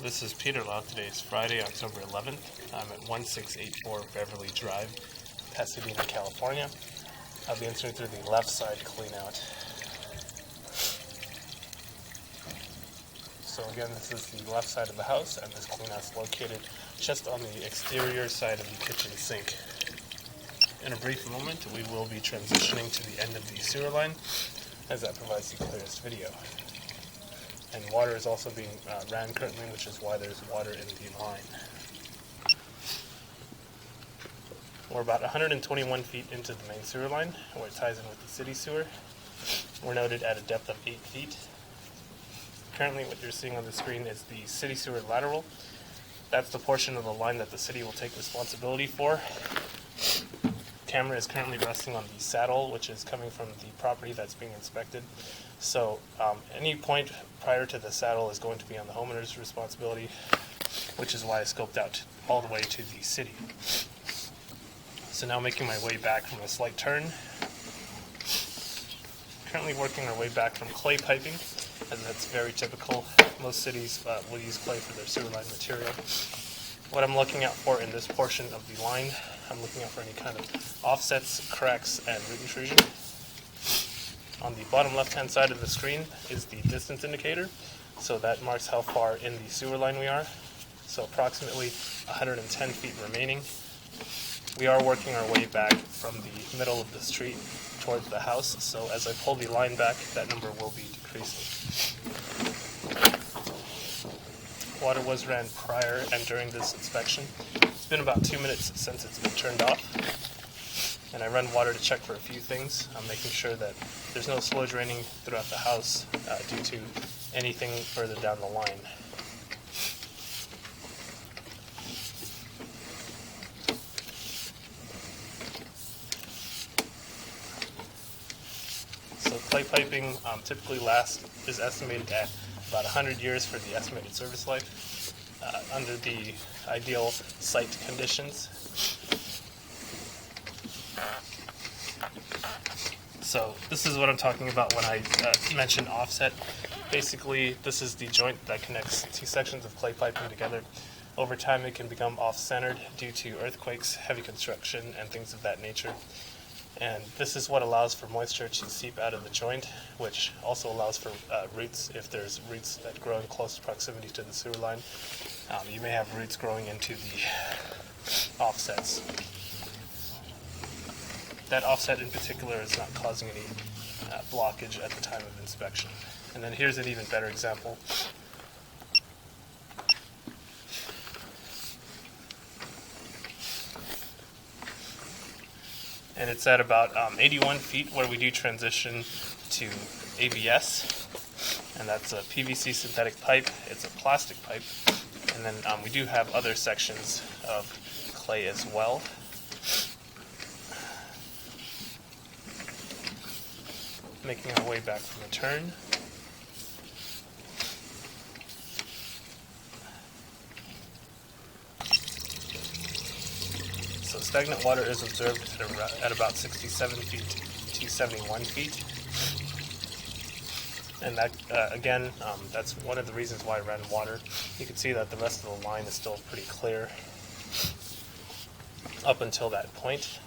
This is Peter Lau. Today is Friday, October 11th. I'm at 1684 Beverly Drive, Pasadena, California. I'll be entering through the left side cleanout. So again, this is the left side of the house, and this cleanout is located just on the exterior side of the kitchen sink. In a brief moment, we will be transitioning to the end of the sewer line, as that provides the clearest video. And water is also being ran currently, which is why there's water in the line. We're about 121 feet into the main sewer line, where it ties in with the city sewer. We're noted at a depth of 8 feet. Currently, what you're seeing on the screen is the city sewer lateral. That's the portion of the line that the city will take responsibility for. The camera is currently resting on the saddle, which is coming from the property that's being inspected. So any point prior to the saddle is going to be on the homeowner's responsibility, which is why I scoped out all the way to the city. So now making my way back from a slight turn. Currently working our way back from clay piping, as that's very typical. Most cities will use clay for their sewer line material. What I'm looking out for in this portion of the line, I'm looking out for any kind of offsets, cracks, and root intrusion. On the bottom left-hand side of the screen is the distance indicator, so that marks how far in the sewer line we are. So approximately 110 feet remaining. We are working our way back from the middle of the street towards the house, so as I pull the line back, that number will be decreasing. Water was ran prior and during this inspection. It's been about 2 minutes since it's been turned off. And I run water to check for a few things. I'm making sure that there's no slow draining throughout the house due to anything further down the line. So clay piping typically is estimated at about 100 years for the estimated service life under the ideal site conditions. So this is what I'm talking about when I mention offset. Basically, this is the joint that connects two sections of clay piping together. Over time, it can become off-centered due to earthquakes, heavy construction, and things of that nature. And this is what allows for moisture to seep out of the joint, which also allows for roots. If there's roots that grow in close proximity to the sewer line, you may have roots growing into the offsets. That offset in particular is not causing any blockage at the time of inspection. And then here's an even better example. And it's at about 81 feet where we do transition to ABS. And that's a PVC synthetic pipe. It's a plastic pipe. And then we do have other sections of clay as well. Making our way back from the turn. So stagnant water is observed at about 67 feet to 71 feet. And that, again, that's one of the reasons why I ran water. You can see that the rest of the line is still pretty clear up until that point.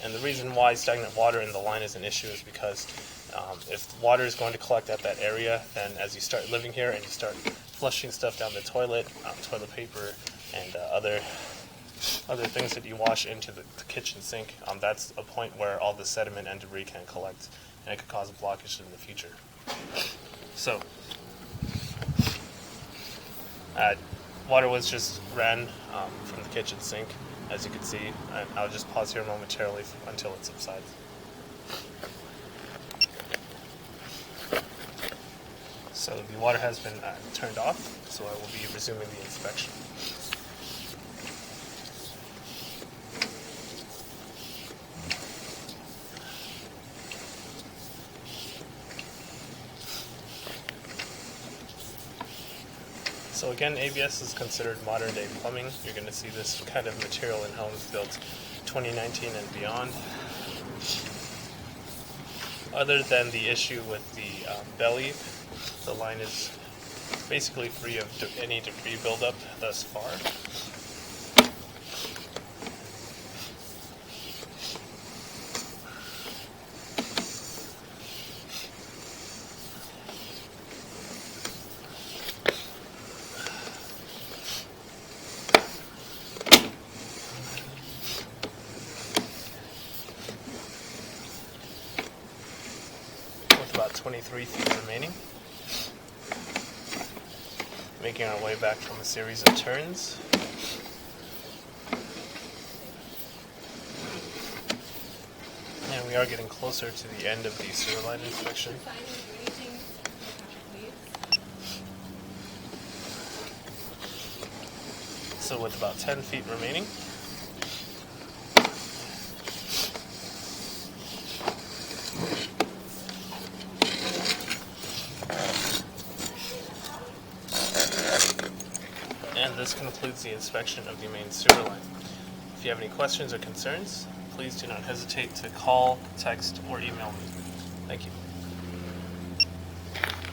And the reason why stagnant water in the line is an issue is because if water is going to collect at that area, then as you start living here and you start flushing stuff down the toilet, toilet paper, and other things that you wash into the kitchen sink, that's a point where all the sediment and debris can collect, and it could cause a blockage in the future. So, water was just ran from the kitchen sink, as you can see, and I'll just pause here momentarily until it subsides. So the water has been turned off, so I will be resuming the inspection. So again, ABS is considered modern day plumbing. You're going to see this kind of material in homes built 2019 and beyond. Other than the issue with the belly, the line is basically free of any debris buildup thus far. With about 23 feet remaining. Making our way back from a series of turns. And we are getting closer to the end of the sewer line inspection. So with about 10 feet remaining, and this concludes the inspection of the main sewer line. If you have any questions or concerns, please do not hesitate to call, text, or email me. Thank you.